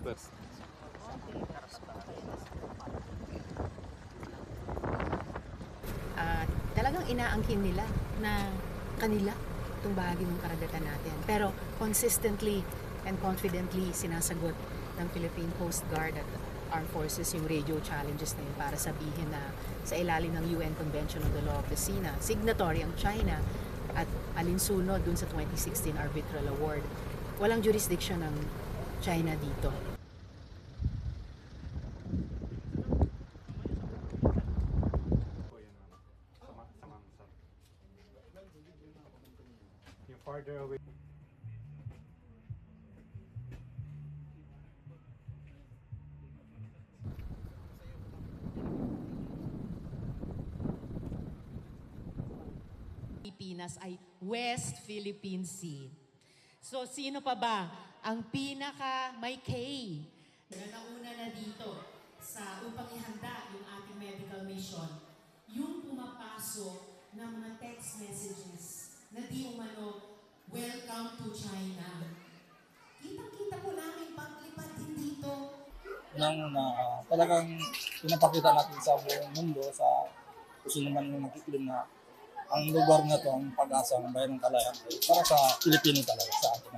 first. Talagang inaangkin nila na kanila itong bahagi ng karagatan natin. Pero consistently and confidently sinasagot ng Philippine Coast Guard at Armed Forces yung radio challenges na yun para sabihin na sa ilalim ng UN Convention on the Law of the Sea na signatory ang China at alinsunod dun sa 2016 Arbitral Award. Walang jurisdiction ng China dito. Yung farther away. Pilipinas ay West Philippine Sea. So sino pa ba ang pinaka may K na nauna na dito sa upang ihanda yung ating medical mission? Yung pumapasok ng mga text messages na di umano, welcome to China. Kitang-kita po namin paglipad din dito. Talagang pinapakita natin sa buong mundo, sa kung sino man yung nakikilim na ang lugar na to, ang pag-asa ng bayan ng Kalayaan ay para sa Pilipino talaga, sa atin.